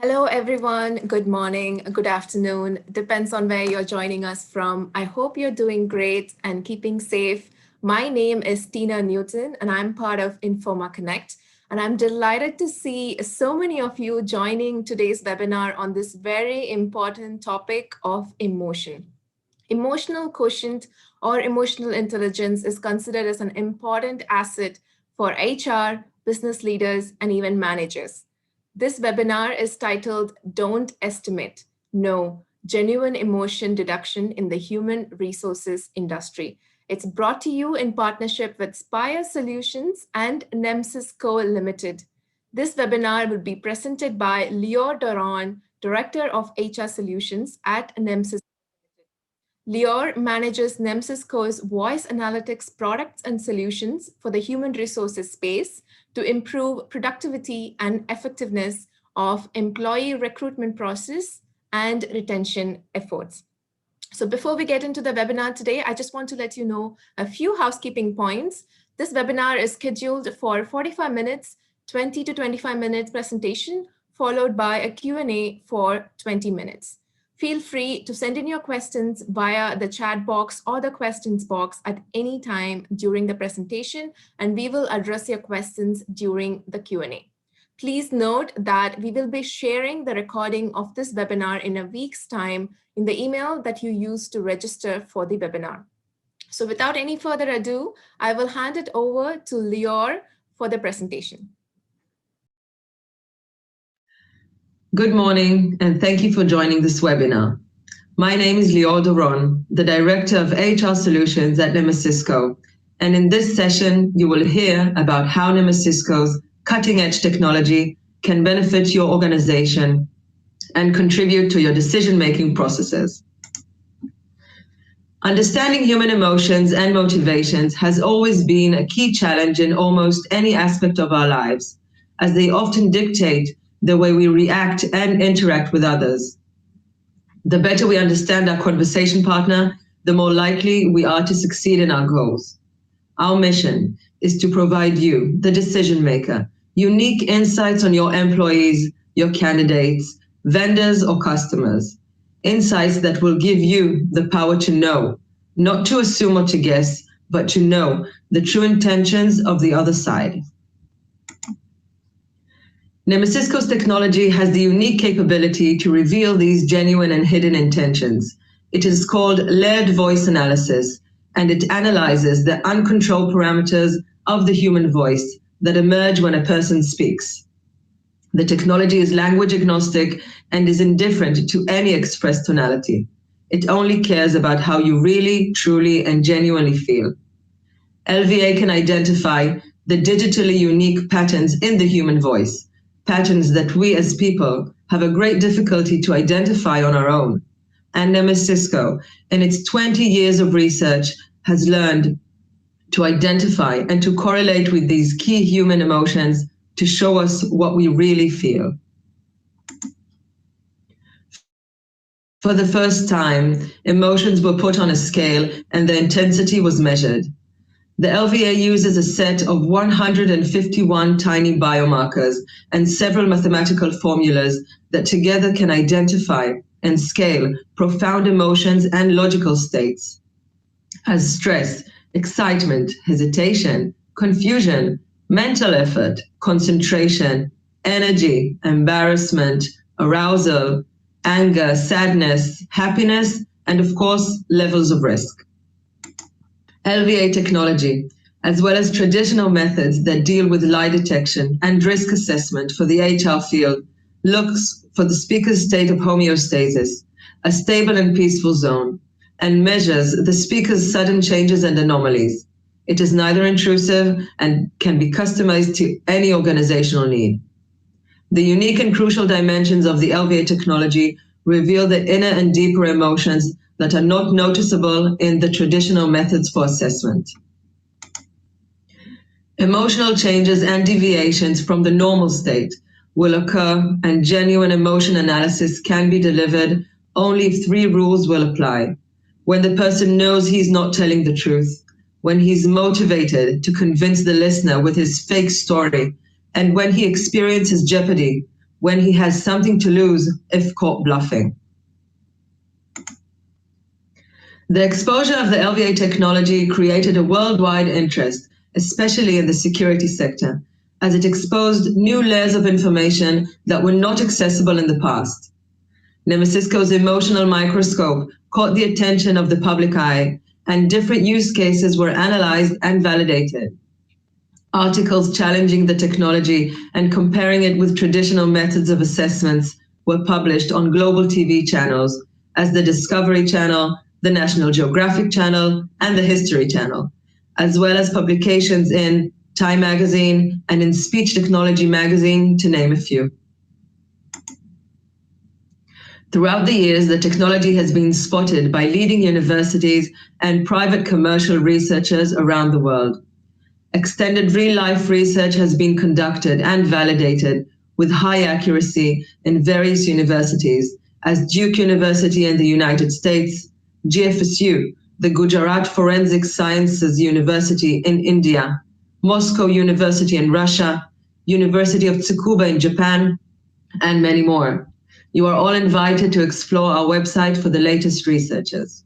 Hello, everyone. Good morning, good afternoon. Depends on where you're joining us from. I hope you're doing great and keeping safe. My name is Tina Newton, and I'm part of Informa Connect. And I'm delighted to see so many of you joining today's webinar on this very important topic of emotion. Emotional quotient or emotional intelligence is considered as an important asset for HR, business leaders, and even managers. This webinar is titled Don't Estimate, Know Genuine Emotion Deduction in the Human Resources Industry. It's brought to you in partnership with Spire Solutions and Nemesysco Limited. This webinar will be presented by Lior Doron, Director of HR Solutions at Nemesysco. Lior manages Nemesysco's voice analytics products and solutions for the human resources space to improve productivity and effectiveness of employee recruitment process and retention efforts. So before we get into the webinar today, I just want to let you know a few housekeeping points. This webinar is scheduled for 45 minutes, 20 to 25 minutes presentation, followed by a Q&A for 20 minutes. Feel free to send in your questions via the chat box or the questions box at any time during the presentation, and we will address your questions during the Q&A. Please note that we will be sharing the recording of this webinar in a week's time in the email that you used to register for the webinar. So without any further ado, I will hand it over to Lior for the presentation. Good morning, and thank you for joining this webinar. My name is Lior Doron, the Director of HR Solutions at Nemesysco, and in this session, you will hear about how Nemesysco's cutting-edge technology can benefit your organization and contribute to your decision-making processes. Understanding human emotions and motivations has always been a key challenge in almost any aspect of our lives, as they often dictate the way we react and interact with others. The better we understand our conversation partner, the more likely we are to succeed in our goals. Our mission is to provide you, the decision maker, unique insights on your employees, your candidates, vendors, or customers. Insights that will give you the power to know, not to assume or to guess, but to know the true intentions of the other side. Nemesysco's technology has the unique capability to reveal these genuine and hidden intentions. It is called layered voice analysis, and it analyzes the uncontrolled parameters of the human voice that emerge when a person speaks. The technology is language agnostic and is indifferent to any expressed tonality. It only cares about how you really, truly, and genuinely feel. LVA can identify the digitally unique patterns in the human voice, patterns that we as people have a great difficulty to identify on our own. And Nemesysco, in its 20 years of research, has learned to identify and to correlate with these key human emotions to show us what we really feel. For the first time, emotions were put on a scale and the intensity was measured. The LVA uses a set of 151 tiny biomarkers and several mathematical formulas that together can identify and scale profound emotions and logical states, as stress, excitement, hesitation, confusion, mental effort, concentration, energy, embarrassment, arousal, anger, sadness, happiness, and of course, levels of risk. LVA technology, as well as traditional methods that deal with lie detection and risk assessment for the HR field, looks for the speaker's state of homeostasis, a stable and peaceful zone, and measures the speaker's sudden changes and anomalies. It is neither intrusive and can be customized to any organizational need. The unique and crucial dimensions of the LVA technology reveal the inner and deeper emotions that are not noticeable in the traditional methods for assessment. Emotional changes and deviations from the normal state will occur, and genuine emotion analysis can be delivered only if 3 rules will apply. When the person knows he's not telling the truth, when he's motivated to convince the listener with his fake story, and when he experiences jeopardy, when he has something to lose if caught bluffing. The exposure of the LVA technology created a worldwide interest, especially in the security sector, as it exposed new layers of information that were not accessible in the past. Nemesysco's emotional microscope caught the attention of the public eye, and different use cases were analyzed and validated. Articles challenging the technology and comparing it with traditional methods of assessments were published on global TV channels as the Discovery Channel, the National Geographic Channel, and the History Channel, as well as publications in Time magazine and in Speech Technology magazine, to name a few. Throughout the years, the technology has been spotted by leading universities and private commercial researchers around the world. Extended real-life research has been conducted and validated with high accuracy in various universities, as Duke University in the United States, GFSU, the Gujarat Forensic Sciences University in India, Moscow University in Russia, University of Tsukuba in Japan, and many more. You are all invited to explore our website for the latest researches.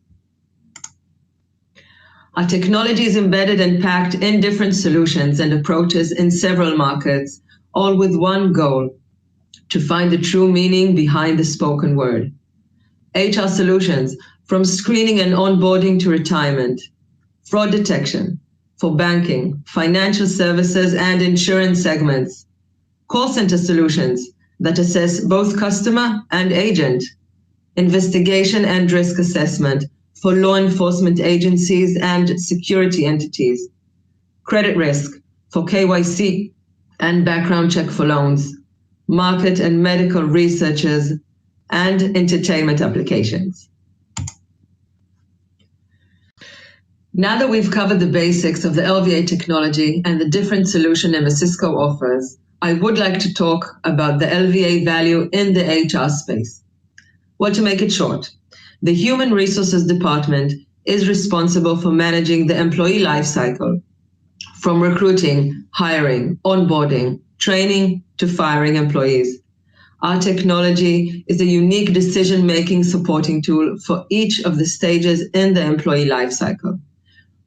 Our technology is embedded and packed in different solutions and approaches in several markets, all with one goal: to find the true meaning behind the spoken word. HR solutions, from screening and onboarding to retirement, fraud detection for banking, financial services, and insurance segments, call center solutions that assess both customer and agent, investigation and risk assessment for law enforcement agencies and security entities, credit risk for KYC and background check for loans, market and medical researchers, and entertainment applications. Now that we've covered the basics of the LVA technology and the different solution Nemesysco offers, I would like to talk about the LVA value in the HR space. Well, to make it short, the Human Resources Department is responsible for managing the employee life cycle, from recruiting, hiring, onboarding, training, to firing employees. Our technology is a unique decision-making supporting tool for each of the stages in the employee life cycle,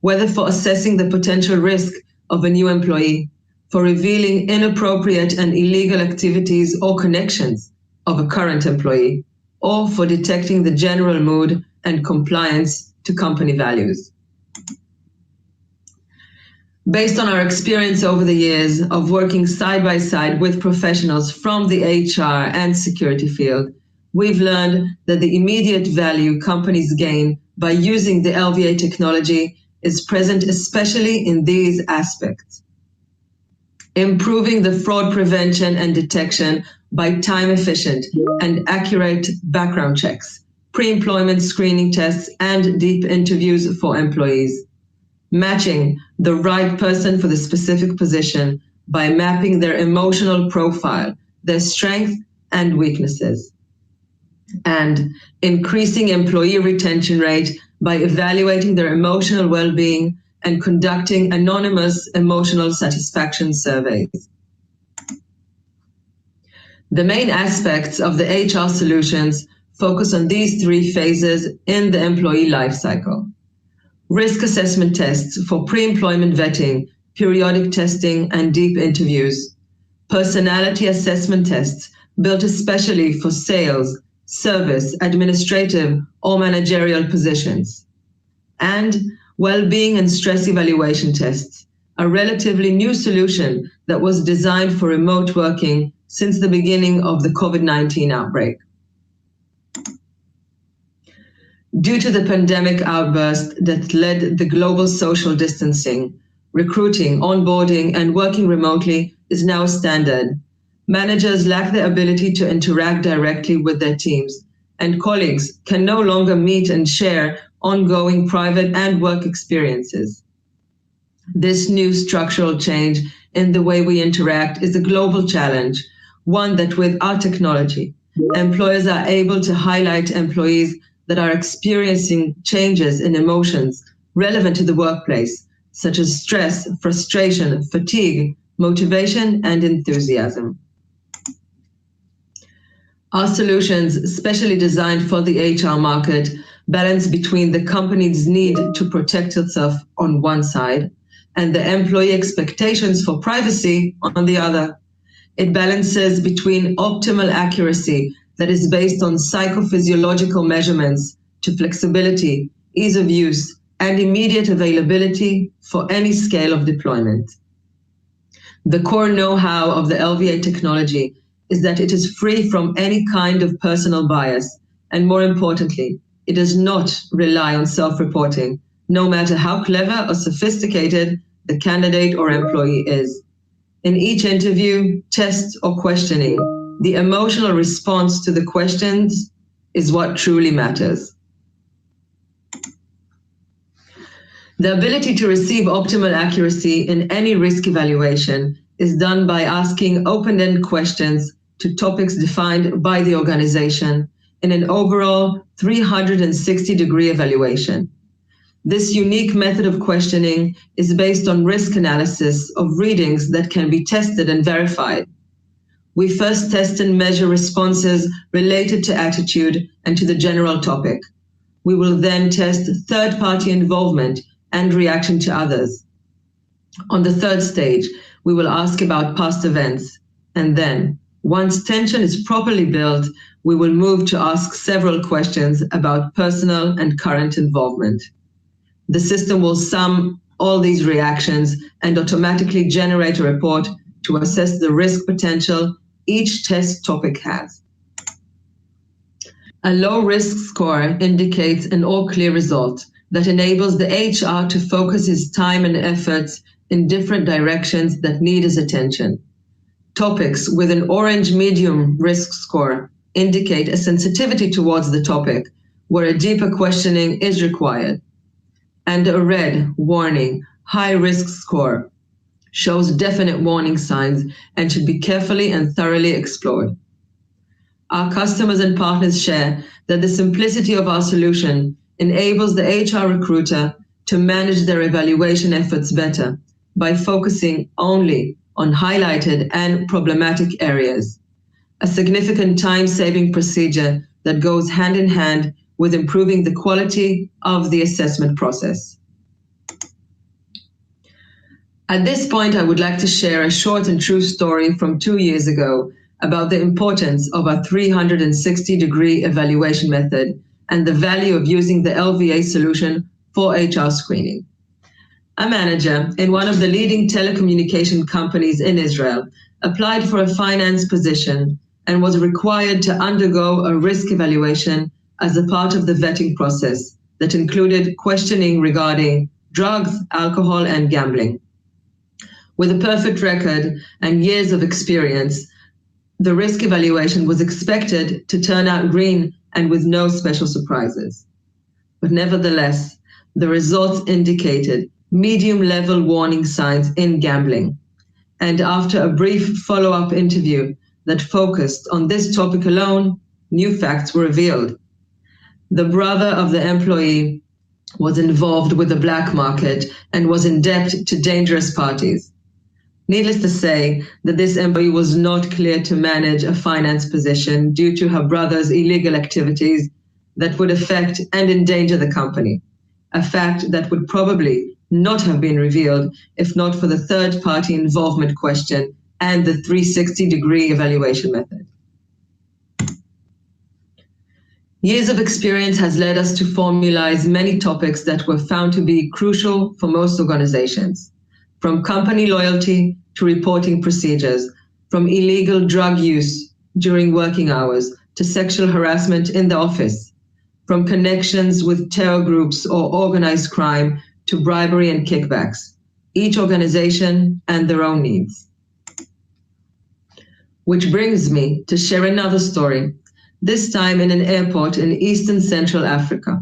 whether for assessing the potential risk of a new employee, for revealing inappropriate and illegal activities or connections of a current employee, or for detecting the general mood and compliance to company values. Based on our experience over the years of working side by side with professionals from the HR and security field, we've learned that the immediate value companies gain by using the LVA technology is present especially in these aspects: improving the fraud prevention and detection by time-efficient and accurate background checks, pre-employment screening tests, and deep interviews for employees. Matching the right person for the specific position by mapping their emotional profile, their strengths and weaknesses. And increasing employee retention rate by evaluating their emotional well-being and conducting anonymous emotional satisfaction surveys. The main aspects of the HR solutions focus on these three phases in the employee life cycle: risk assessment tests for pre-employment vetting, periodic testing, and deep interviews; personality assessment tests built especially for sales, service, administrative, or managerial positions; and well-being and stress evaluation tests, a relatively new solution that was designed for remote working since the beginning of the COVID-19 outbreak. Due to the pandemic outburst that led the global social distancing, recruiting, onboarding, and working remotely is now standard. Managers lack the ability to interact directly with their teams, and colleagues can no longer meet and share ongoing private and work experiences. This new structural change in the way we interact is a global challenge, one that with our technology, employers are able to highlight employees that are experiencing changes in emotions relevant to the workplace, such as stress, frustration, fatigue, motivation, and enthusiasm. Our solutions, specially designed for the HR market, balance between the company's need to protect itself on one side and the employee expectations for privacy on the other. It balances between optimal accuracy that is based on psychophysiological measurements to flexibility, ease of use, and immediate availability for any scale of deployment. The core know-how of the LVA technology is that it is free from any kind of personal bias, and more importantly, it does not rely on self-reporting, no matter how clever or sophisticated the candidate or employee is. In each interview, test, or questioning, the emotional response to the questions is what truly matters. The ability to receive optimal accuracy in any risk evaluation is done by asking open-ended questions to topics defined by the organization in an overall 360-degree evaluation. This unique method of questioning is based on risk analysis of readings that can be tested and verified. We first test and measure responses related to attitude and to the general topic. We will then test third-party involvement and reaction to others. On the third stage, we will ask about past events, and then, once tension is properly built, we will move to ask several questions about personal and current involvement. The system will sum all these reactions and automatically generate a report to assess the risk potential each test topic has. A low risk score indicates an all-clear result that enables the HR to focus his time and efforts in different directions that need his attention. Topics with an orange medium risk score indicate a sensitivity towards the topic, where a deeper questioning is required. And a red warning, high risk score, shows definite warning signs and should be carefully and thoroughly explored. Our customers and partners share that the simplicity of our solution enables the HR recruiter to manage their evaluation efforts better by focusing only on highlighted and problematic areas, a significant time-saving procedure that goes hand in hand with improving the quality of the assessment process. At this point, I would like to share a short and true story from 2 years ago about the importance of a 360-degree evaluation method and the value of using the LVA solution for HR screening. A manager in one of the leading telecommunication companies in Israel applied for a finance position and was required to undergo a risk evaluation as a part of the vetting process that included questioning regarding drugs, alcohol, and gambling. With a perfect record and years of experience, the risk evaluation was expected to turn out green and with no special surprises. But nevertheless, the results indicated medium-level warning signs in gambling. And after a brief follow-up interview that focused on this topic alone, new facts were revealed. The brother of the employee was involved with the black market and was in debt to dangerous parties. Needless to say that this employee was not cleared to manage a finance position due to her brother's illegal activities that would affect and endanger the company, a fact that would probably not have been revealed if not for the third-party involvement question and the 360-degree evaluation method. Years of experience has led us to formalize many topics that were found to be crucial for most organizations, from company loyalty to reporting procedures, from illegal drug use during working hours to sexual harassment in the office, from connections with terror groups or organized crime to bribery and kickbacks, each organization and their own needs. Which brings me to share another story, this time in an airport in Eastern Central Africa.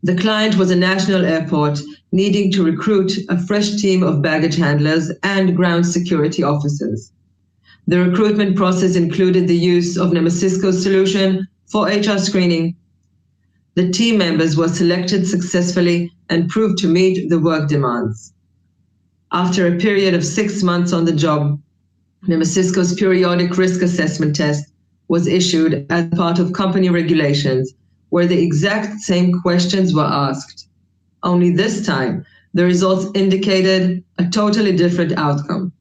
The client was a national airport needing to recruit a fresh team of baggage handlers and ground security officers. The recruitment process included the use of Nemesysco's solution for HR screening. The team members were selected successfully and proved to meet the work demands. After a period of 6 months on the job, Nemesysco's periodic risk assessment test was issued as part of company regulations, where the exact same questions were asked. Only this time, the results indicated a totally different outcome.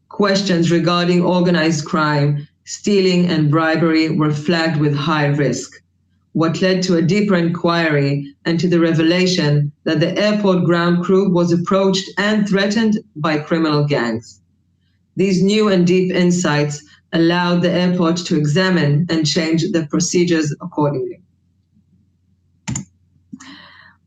Questions regarding organized crime, stealing, and bribery were flagged with high risk, what led to a deeper inquiry and to the revelation that the airport ground crew was approached and threatened by criminal gangs. These new and deep insights allowed the airport to examine and change the procedures accordingly.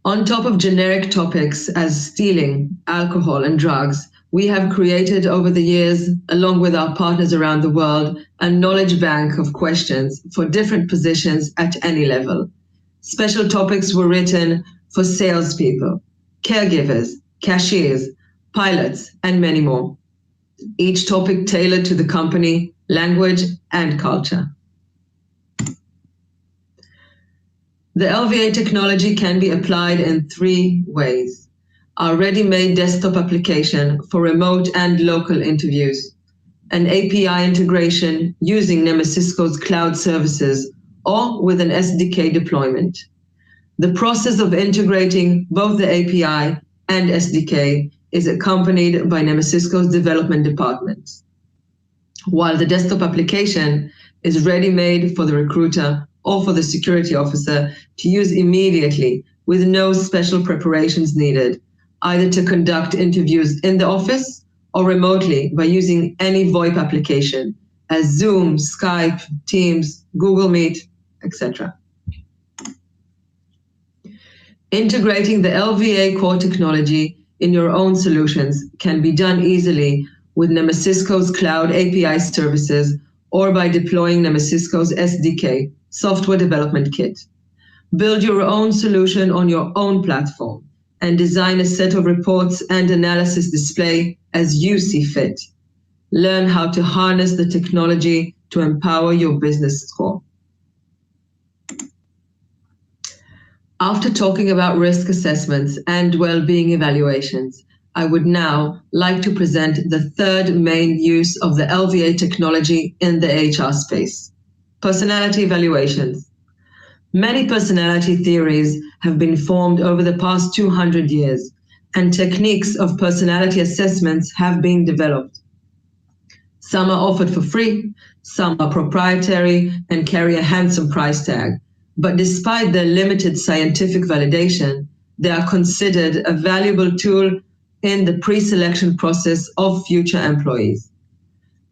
On top of generic topics as stealing, alcohol, and drugs, we have created over the years, along with our partners around the world, a knowledge bank of questions for different positions at any level. Special topics were written for salespeople, caregivers, cashiers, pilots, and many more. Each topic tailored to the company, language, and culture. The LVA technology can be applied in 3 ways. Our ready-made desktop application for remote and local interviews, an API integration using Nemesysco's cloud services, or with an SDK deployment. The process of integrating both the API and SDK is accompanied by Nemesysco's development department, while the desktop application is ready-made for the recruiter or for the security officer to use immediately with no special preparations needed, either to conduct interviews in the office or remotely by using any VoIP application as Zoom, Skype, Teams, Google Meet, etc. Integrating the LVA core technology in your own solutions can be done easily with Nemesysco's cloud API services or by deploying Nemesysco's SDK, Software Development Kit. Build your own solution on your own platform and design a set of reports and analysis display as you see fit. Learn how to harness the technology to empower your business score. After talking about risk assessments and well-being evaluations, I would now like to present the 3rd main use of the LVA technology in the HR space: personality evaluations. Many personality theories have been formed over the past 200 years, and techniques of personality assessments have been developed. Some are offered for free, some are proprietary and carry a handsome price tag. But despite their limited scientific validation, they are considered a valuable tool in the pre-selection process of future employees.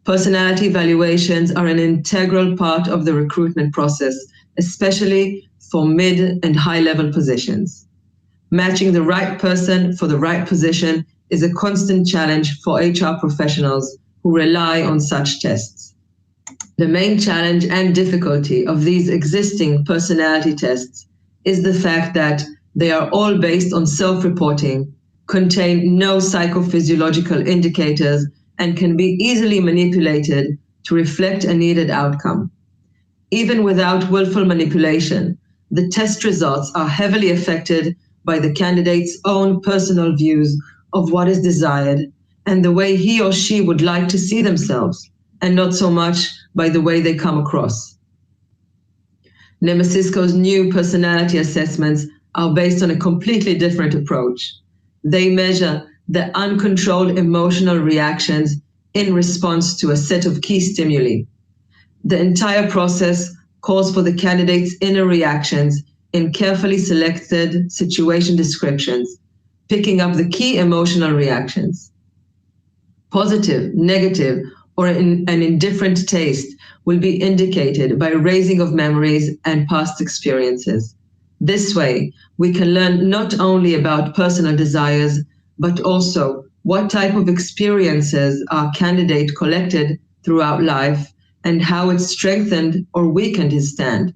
Personality evaluations are an integral part of the recruitment process, especially for mid and high-level positions. Matching the right person for the right position is a constant challenge for HR professionals who rely on such tests. The main challenge and difficulty of these existing personality tests is the fact that they are all based on self-reporting, contain no psychophysiological indicators, and can be easily manipulated to reflect a needed outcome. Even without willful manipulation, the test results are heavily affected by the candidate's own personal views of what is desired and the way he or she would like to see themselves, and not so much by the way they come across. Nemesysco's new personality assessments are based on a completely different approach. They measure the uncontrolled emotional reactions in response to a set of key stimuli. The entire process calls for the candidate's inner reactions in carefully selected situation descriptions, picking up the key emotional reactions. Positive, negative, or an indifferent taste will be indicated by raising of memories and past experiences. This way, we can learn not only about personal desires, but also what type of experiences our candidate collected throughout life and how it strengthened or weakened his stand.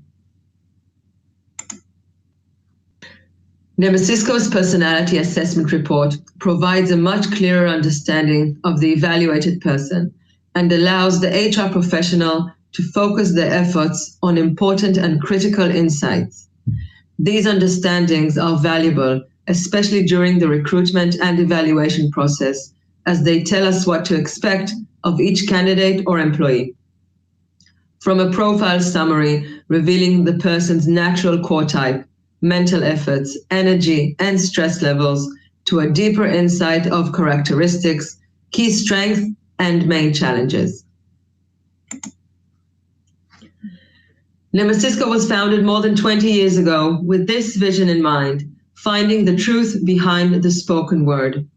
Nemesysco's personality assessment report provides a much clearer understanding of the evaluated person and allows the HR professional to focus their efforts on important and critical insights. These understandings are valuable, especially during the recruitment and evaluation process, as they tell us what to expect of each candidate or employee. from a profile summary revealing the person's natural core type, mental efforts, energy, and stress levels, to a deeper insight of characteristics, key strengths, and main challenges. Nemesysco was founded more than 20 years ago with this vision in mind, finding the truth behind the spoken word.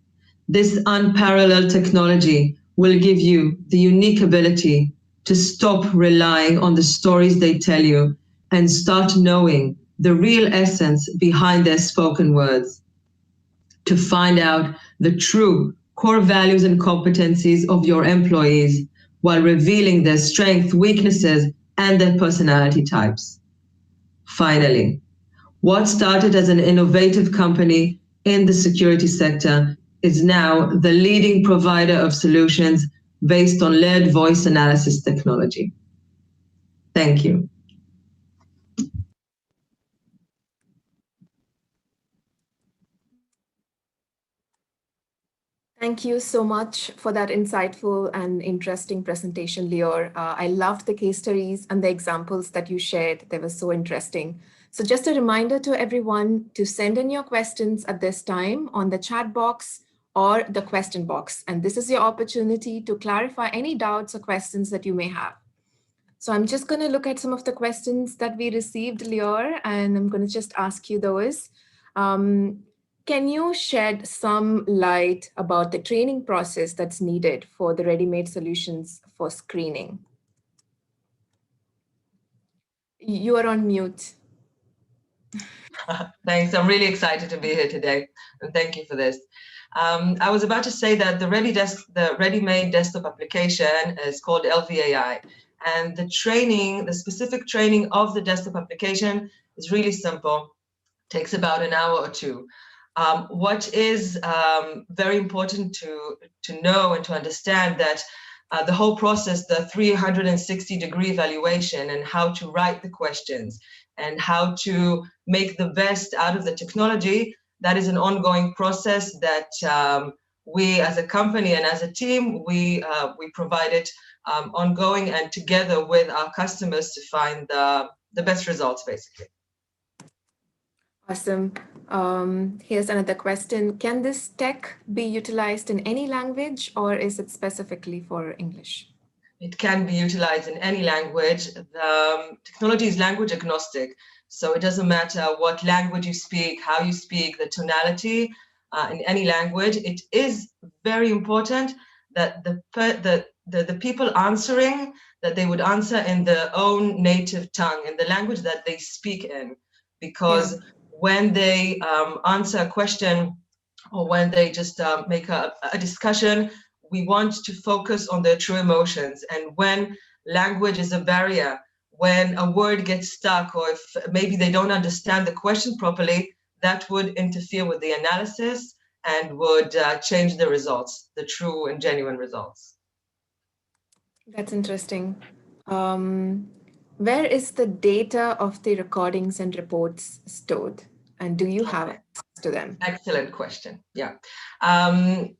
This unparalleled technology will give you the unique ability to stop relying on the stories they tell you and start knowing the real essence behind their spoken words. To find out the true core values and competencies of your employees while revealing their strengths, weaknesses, and their personality types. Finally, what started as an innovative company in the security sector is now the leading provider of solutions based on layered voice analysis technology. Thank you. Thank you so much for that insightful and interesting presentation, Lior. I loved the case studies and the examples that you shared. They were so interesting. So just a reminder to everyone to send in your questions at this time on the chat box or the question box. And this is your opportunity to clarify any doubts or questions that you may have. So I'm just going to look at some of the questions that we received, Lior, and I'm going to just ask you those. Can you shed some light about the training process that's needed for the ready-made solutions for screening? You are on mute. Thanks. I'm really excited to be here today, and thank you for this. I was about to say that the ready-made desktop application is called LVAI, and the specific training of the desktop application is really simple. It takes about an hour or two. What is very important to know and to understand that the whole process, the 360-degree evaluation, and how to write the questions and how to make the best out of the technology, that is an ongoing process that we as a company and as a team, we provide it ongoing and together with our customers to find the best results, basically. Awesome. Here's another question. Can this tech be utilized in any language, or is it specifically for English? It can be utilized in any language. The technology is language agnostic, so it doesn't matter what language you speak, how you speak, the tonality in any language. It is very important that the people answering, that they would answer in their own native tongue, in the language that they speak in, because when they answer a question or when they just make a discussion, we want to focus on their true emotions. And when language is a barrier, when a word gets stuck, or if maybe they don't understand the question properly, that would interfere with the analysis and would change the results, the true and genuine results. That's interesting. Where is the data of the recordings and reports stored? And do you have access to them? Excellent question. Yeah.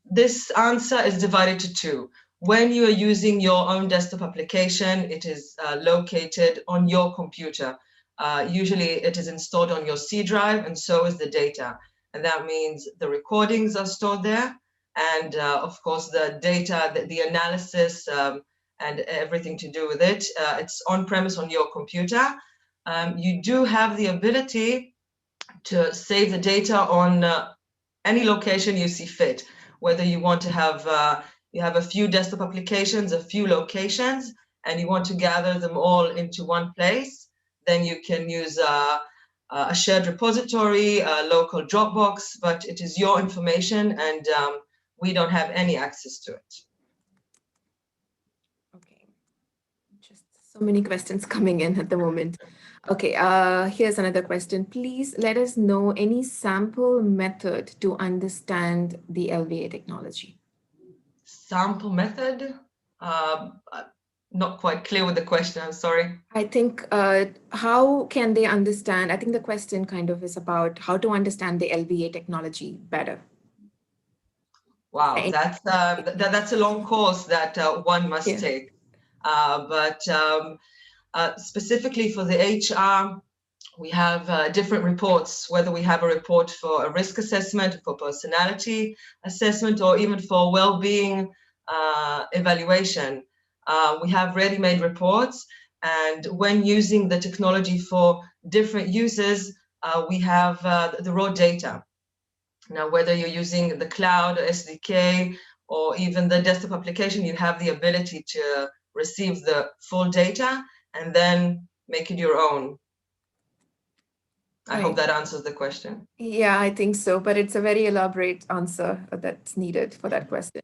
This answer is divided to two. When you are using your own desktop application, it is located on your computer. Usually it is installed on your C drive, and so is the data. And that means the recordings are stored there. And of course, the data, the analysis, and everything to do with it, it's on premise on your computer. You do have the ability to save the data on any location you see fit, whether you want to have, you have a few desktop applications, a few locations, and you want to gather them all into one place, then you can use a shared repository, a local Dropbox, but it is your information and we don't have any access to it. Okay, just so many questions coming in at the moment. Okay, here's another question. Please let us know any sample method to understand the LVA technology. Sample method? Not quite clear with the question, I'm sorry. I think how can they understand? I think the question kind of is about how to understand the LVA technology better. Wow, that's a long course that one must take. But Specifically for the HR, we have different reports, whether we have a report for a risk assessment, for personality assessment, or even for well-being evaluation. We have ready-made reports, and when using the technology for different uses, we have the raw data. Now, whether you're using the cloud or SDK or even the desktop application, you have the ability to receive the full data and then make it your own. I hope that answers the question. Yeah, I think so, but it's a very elaborate answer that's needed for that question.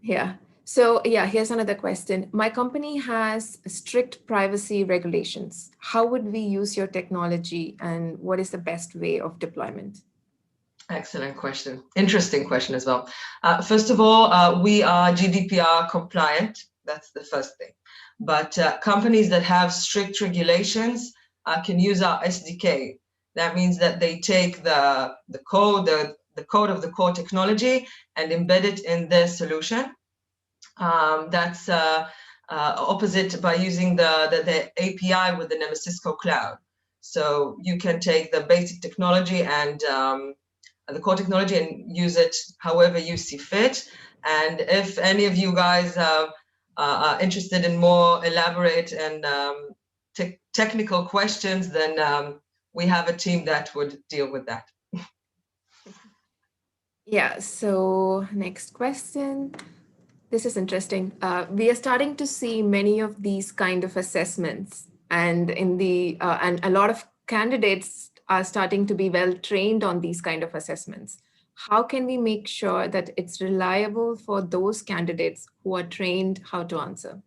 Yeah. So yeah, here's another question. My company has strict privacy regulations. How would we use your technology, and what is the best way of deployment? Excellent question. Interesting question as well. First of all, we are GDPR compliant. That's the first thing. But companies that have strict regulations can use our SDK. That means that they take the code of the core technology and embed it in their solution. That's opposite by using the API with the Nemesysco cloud. So you can take the basic technology and the core technology and use it however you see fit. And if any of you guys are interested in more elaborate and technical questions, then we have a team that would deal with that. Yeah, so next question. This is interesting. We are starting to see many of these kind of assessments, and and a lot of candidates are starting to be well trained on these kind of assessments. How can we make sure that it's reliable for those candidates who are trained how to answer?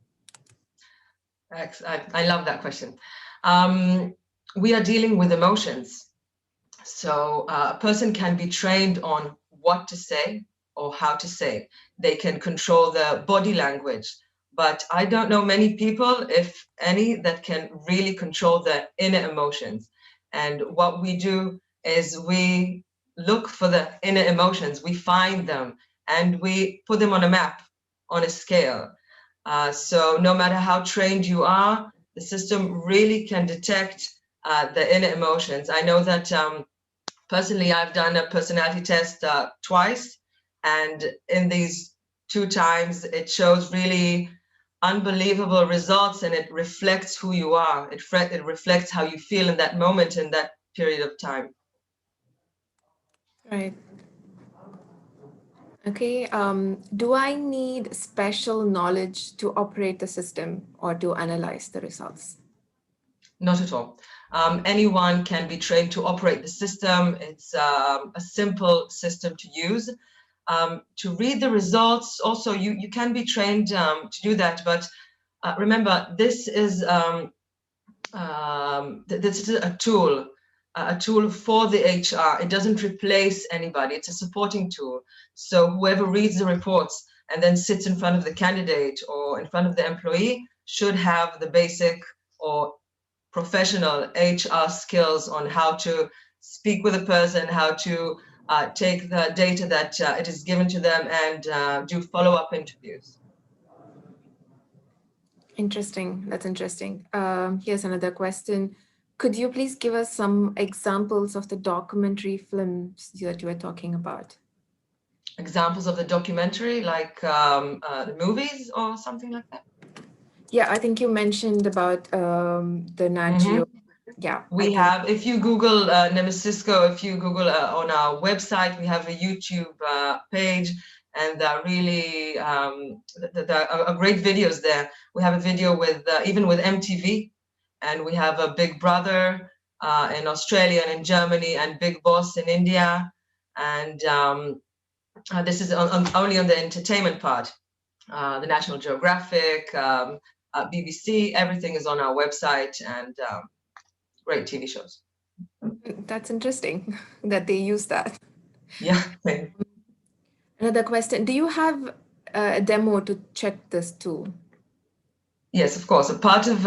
I love that question. We are dealing with emotions. So a person can be trained on what to say or how to say. They can control the body language. But I don't know many people, if any, that can really control their inner emotions. And what we do is we look for the inner emotions, we find them, and we put them on a map, on a scale. So no matter how trained you are, the system really can detect the inner emotions. I know that personally, I've done a personality test twice, and in these 2 times, it shows really unbelievable results, and it reflects who you are. It reflects how you feel in that moment, in that period of time. Right. Okay. Do I need special knowledge to operate the system or to analyze the results? Not at all. Anyone can be trained to operate the system. It's a simple system to use. To read the results, also, you can be trained to do that. But remember, this is a tool for the HR. It doesn't replace anybody. It's a supporting tool. So whoever reads the reports and then sits in front of the candidate or in front of the employee should have the basic or professional HR skills on how to speak with a person, how to take the data that it is given to them and do follow-up interviews. Interesting. That's interesting. Here's another question. Could you please give us some examples of the documentary films that you were talking about? Examples of the documentary, like the movies or something like that? Yeah, I think you mentioned about the Nat Geo. Yeah. We have, if you Google Nemesysco, if you Google on our website, we have a YouTube page, and really there are great videos there. We have a video with even with MTV, and we have a Big Brother in Australia and in Germany, and Big Boss in India, and this is only on the entertainment part. The National Geographic, BBC, everything is on our website, and great TV shows. That's interesting that they use that. Yeah. Another question. Do you have a demo to check this tool? Yes, of course. A part of,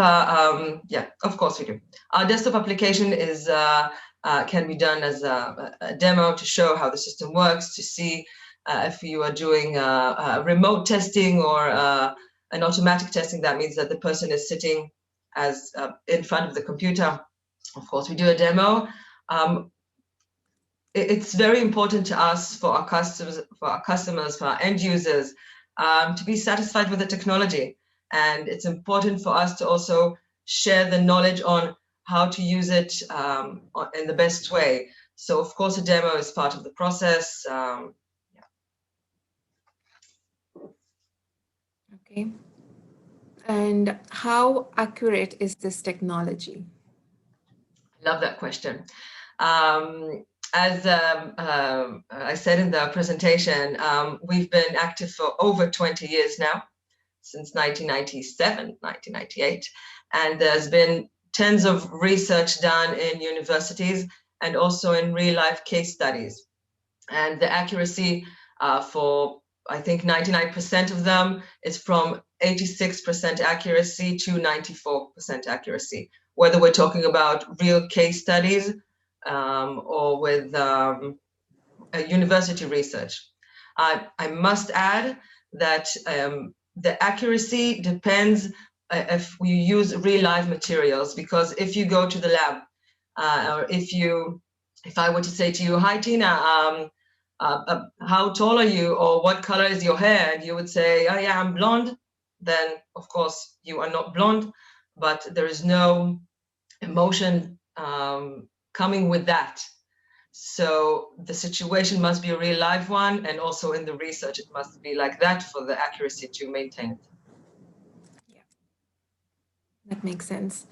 yeah, of course we do. Our desktop application is can be done as a demo to show how the system works, to see if you are doing remote testing or an automatic testing. That means that the person is sitting as in front of the computer. Of course, we do a demo. It's very important to us, for our customers, for our end users, to be satisfied with the technology. And it's important for us to also share the knowledge on how to use it in the best way. So, of course, a demo is part of the process. Okay. And how accurate is this technology? Love that question. As I said in the presentation, we've been active for over 20 years now, since 1997, 1998. And there's been tons of research done in universities and also in real life case studies. And the accuracy for, I think, 99% of them is from 86% accuracy to 94% accuracy, whether we're talking about real case studies or with university research. I must add that the accuracy depends if we use real life materials, because if you go to the lab, or if I were to say to you, "Hi Tina, how tall are you, or what color is your hair?" and you would say, "Oh yeah, I'm blonde," then of course you are not blonde, but there is no emotion coming with that. So the situation must be a real live one, and also in the research it must be like that for the accuracy to maintain it. Yeah, that makes sense.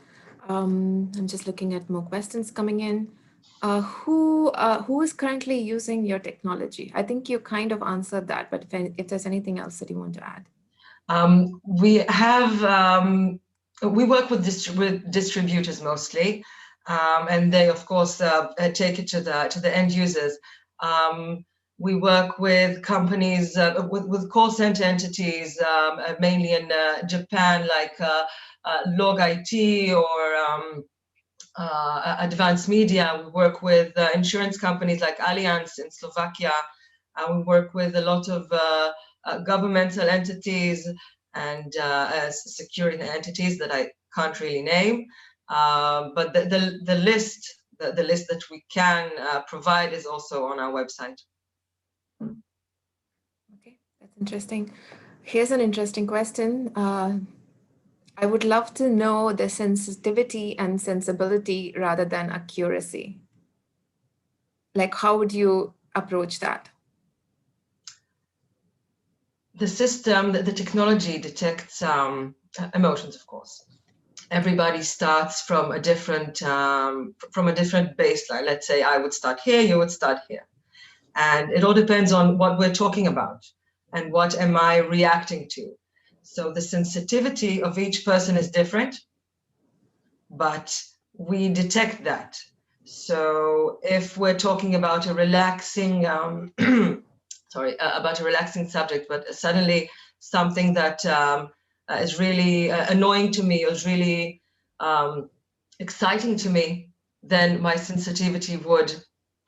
I'm just looking at more questions coming in. Who is currently using your technology? I think you kind of answered that, but if there's anything else that you want to add. We work with distributors mostly, and they of course take it to the end users. We work with companies, with call center entities, mainly in Japan, like Log IT or Advanced Media. We work with insurance companies like Allianz in Slovakia. We work with a lot of governmental entities and security entities that I can't really name. But the list that we can provide is also on our website. Okay, that's interesting. Here's an interesting question. I would love to know the sensitivity and sensibility rather than accuracy. Like, how would you approach that? The system, the technology detects emotions, of course. Everybody starts from a different baseline. Let's say I would start here, you would start here. And it all depends on what we're talking about and what am I reacting to. So the sensitivity of each person is different, but we detect that. So if we're talking about a relaxing, about a relaxing subject, but suddenly something that is really annoying to me or is really exciting to me, then my sensitivity would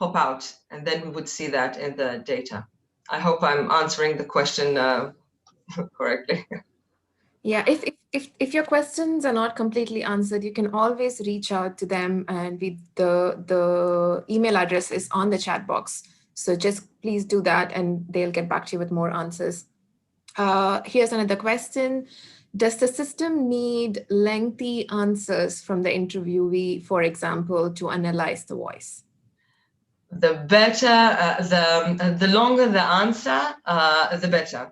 pop out, and then we would see that in the data. I hope I'm answering the question correctly. Yeah, if your questions are not completely answered, you can always reach out to them, and the email address is on the chat box. So just please do that, and they'll get back to you with more answers. Here's another question. Does the system need lengthy answers from the interviewee, for example, to analyze the voice? The better, the longer the answer, the better.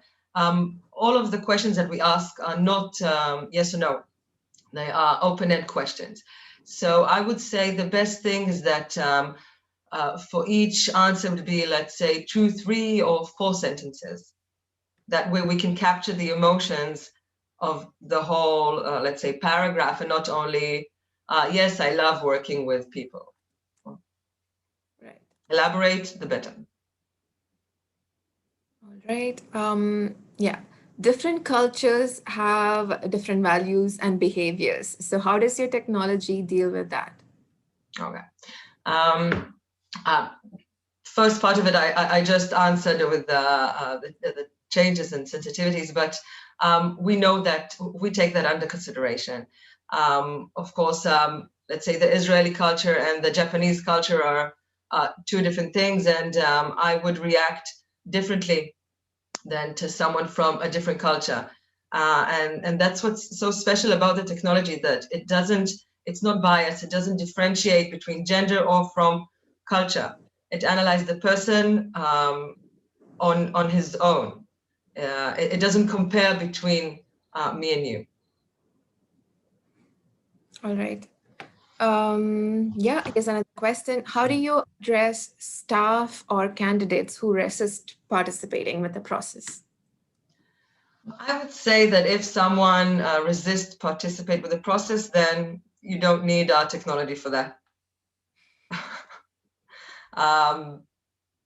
All of the questions that we ask are not yes or no. They are open-end questions. So I would say the best thing is that for each answer would be, let's say, 2, 3, or 4 sentences. That way we can capture the emotions of the whole, let's say, paragraph, and not only, yes, I love working with people. Right. Elaborate, the better. All right. Yeah. Different cultures have different values and behaviors. So how does your technology deal with that? Okay. First part of it, I just answered with the changes and sensitivities, but we know that we take that under consideration. Of course, let's say the Israeli culture and the Japanese culture are two different things, and I would react differently than to someone from a different culture. And that's what's so special about the technology, that it's not biased, it doesn't differentiate between gender or from culture. It analyzes the person on his own. It doesn't compare between me and you. All right. Yeah, I guess another question. How do you address staff or candidates who resist participating with the process? I would say that if someone resists participate with the process, then you don't need our technology for that.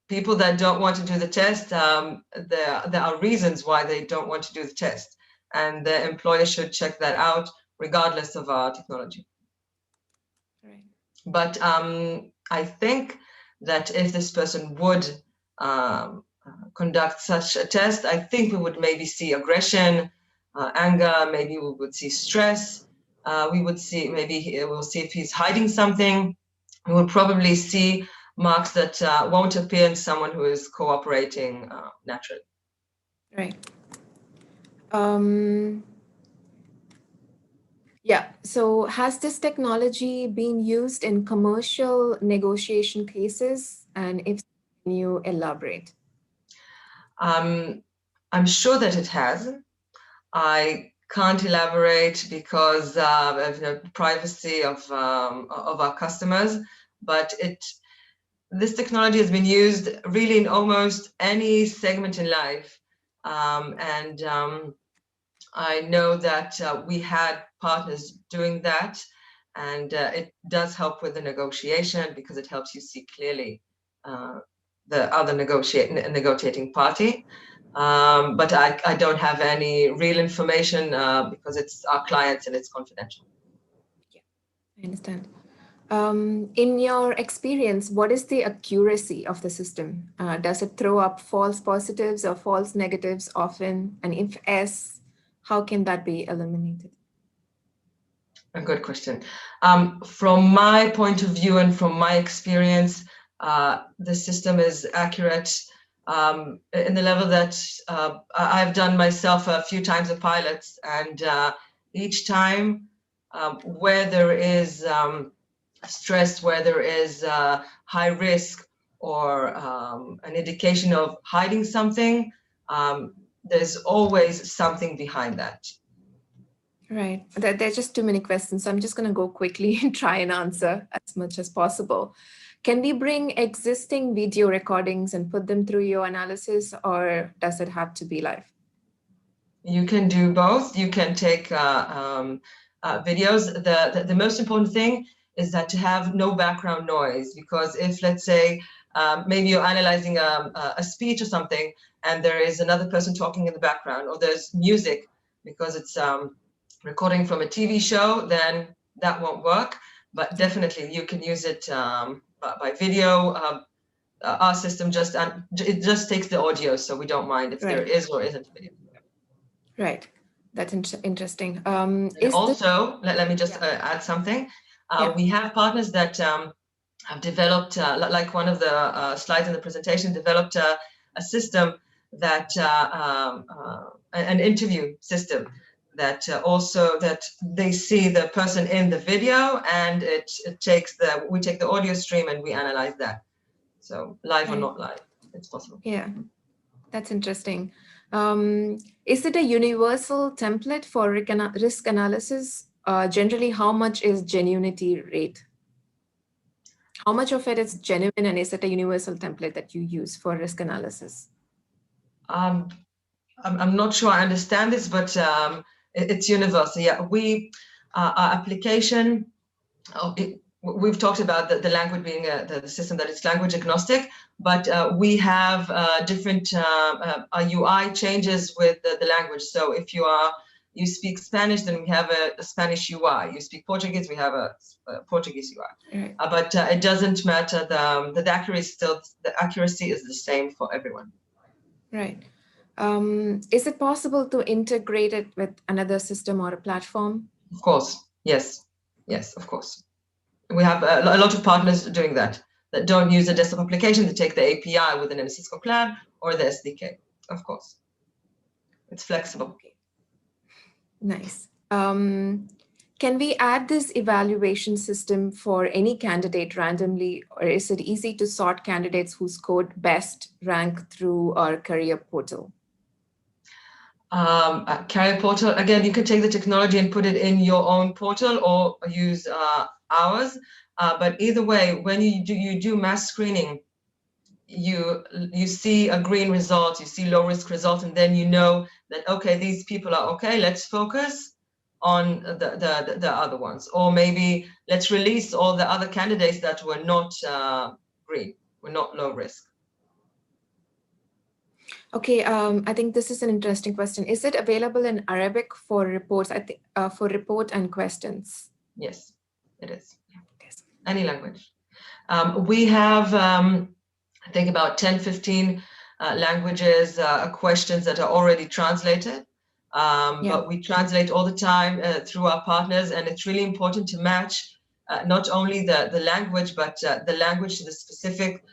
People that don't want to do the test, there are reasons why they don't want to do the test, and the employer should check that out regardless of our technology. Right. But I think that if this person would conduct such a test, I think we would maybe see aggression, anger, maybe we would see stress, we would see, we'll see if he's hiding something. We will probably see marks that won't appear in someone who is cooperating naturally. Right. Yeah, so has this technology been used in commercial negotiation cases? And if so, can you elaborate? I'm sure that it has. I can't elaborate because of the privacy of our customers, but this technology has been used really in almost any segment in life. I know that we had partners doing that, and it does help with the negotiation because it helps you see clearly the other negotiating party. But I don't have any real information because it's our clients and it's confidential. Yeah, I understand. In your experience, what is the accuracy of the system? Does it throw up false positives or false negatives often? And if yes, how can that be eliminated? A good question. From my point of view and from my experience, the system is accurate in the level that I've done myself a few times of pilots, and each time where there is stress, where there is high risk or an indication of hiding something, there's always something behind that. Right. There's just too many questions. So I'm just going to go quickly and try and answer as much as possible. Can we bring existing video recordings and put them through your analysis, or does it have to be live? You can do both. You can take videos. The most important thing is that to have no background noise, because if, let's say, maybe you're analyzing a speech or something and there is another person talking in the background, or there's music because it's recording from a TV show, then that won't work. But definitely you can use it by video. Our system just takes the audio, so we don't mind if there is or isn't video. Right. That's interesting. Also, let me just add something. We have partners that have developed, like one of the slides in the presentation, developed a system that, an interview system that also that they see the person in the video, and we take the audio stream and we analyze that. So live or not live, it's possible. Yeah, that's interesting. Is it a universal template for risk analysis? Generally, how much is genuinity rate? How much of it is genuine, and is it a universal template that you use for risk analysis? I'm not sure I understand this, but it's universal. Yeah, our application, we've talked about the language being the system that is language agnostic, but we have different UI changes with the language. So if you speak Spanish, then we have a Spanish UI. You speak Portuguese, we have a Portuguese UI. Right. But it doesn't matter. The accuracy is the same for everyone. Right. Is it possible to integrate it with another system or a platform? Of course. Yes, yes, of course. We have a lot of partners doing that don't use a desktop application. They take the API with the Nemesysco Cloud or the SDK, of course. It's flexible. Okay. Nice. Can we add this evaluation system for any candidate randomly, or is it easy to sort candidates who scored best rank through our career portal? Career portal, again, you can take the technology and put it in your own portal or use ours. But either way, when you do mass screening, you see a green result, you see low risk result, and then you know that, okay, these people are okay, let's focus on the other ones. Or maybe let's release all the other candidates that were not green, were not low risk. Okay, I think this is an interesting question. Is it available in Arabic for reports? I think for report and questions. Yes, it is. Yes. Any language. We have, I think, about 10, 15 languages, questions that are already translated. But we translate all the time through our partners, and it's really important to match not only the language, but the language to the specific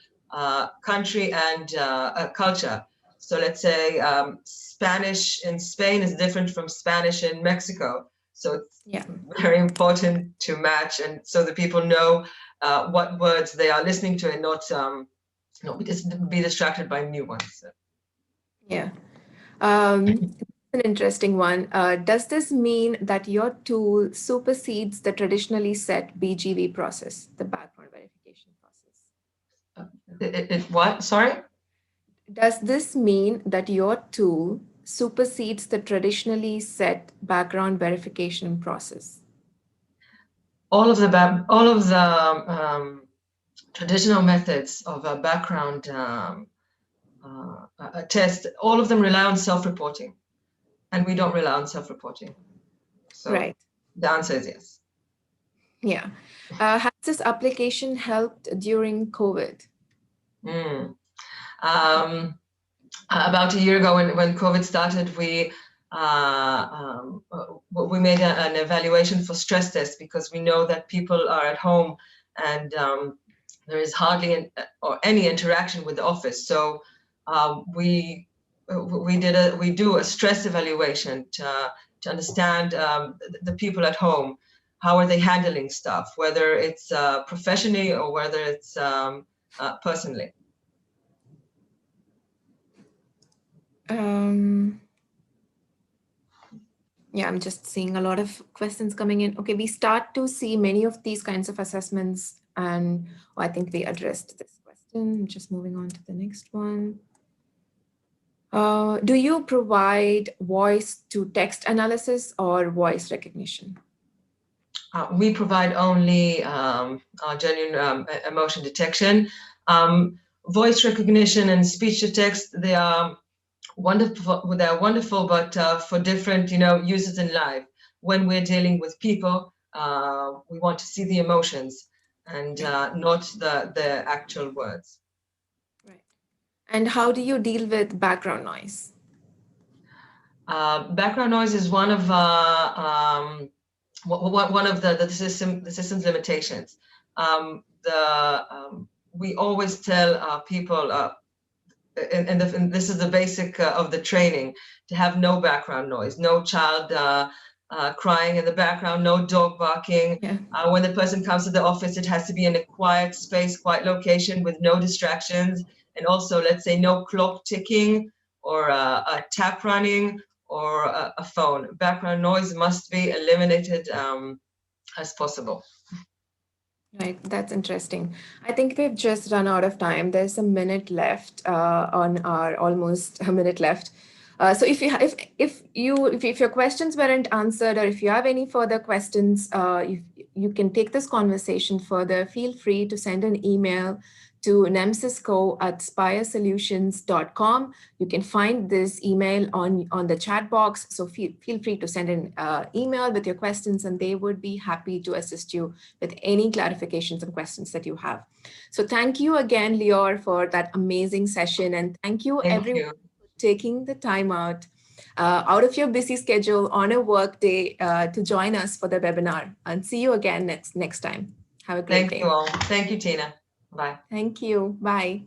country and culture. So let's say Spanish in Spain is different from Spanish in Mexico. So it's very important to match, and so the people know what words they are listening to, and not be distracted by new ones. So. Yeah. An interesting one. Does this mean that your tool supersedes the traditionally set BGV process, the background verification process? What? Sorry? Does this mean that your tool supersedes the traditionally set background verification process? All of the traditional methods of a background test, all of them rely on self-reporting, and we don't rely on self-reporting. So right. The answer is yes. Yeah. Has this application helped during COVID? About a year ago, when COVID started, we made an evaluation for stress tests, because we know that people are at home and there is hardly any interaction with the office. So we do a stress evaluation to understand the people at home. How are they handling stuff, whether it's professionally or whether it's personally. Yeah, I'm just seeing a lot of questions coming in. Okay, we start to see many of these kinds of assessments, and I think we addressed this question. Just moving on to the next one. Do you provide voice to text analysis or voice recognition? We provide only genuine emotion detection. Voice recognition and speech to text, they are wonderful. They're wonderful, but for different, users in life. When we're dealing with people, we want to see the emotions and not the actual words. Right. And how do you deal with background noise? Background noise is one of the system's limitations. We always tell people, and this is the basic of the training, to have no background noise, no child crying in the background, no dog barking. When the person comes to the office, it has to be in a quiet space, quiet location with no distractions. And also, let's say, no clock ticking or a tap running or a phone. Background noise must be eliminated as possible. Right, that's interesting. I think we've just run out of time. There's a minute left almost a minute left. So if your questions weren't answered, or if you have any further questions, you can take this conversation further. Feel free to send an email to nemesysco@spiresolutions.com. You can find this email on the chat box. So feel free to send an email with your questions, and they would be happy to assist you with any clarifications and questions that you have. So thank you again, Lior, for that amazing session. And thank you everyone for taking the time out. out of your busy schedule on a work day to join us for the webinar. And see you again next time. Have a great day. Thank you all. Thank you, Tina. Bye. Thank you. Bye.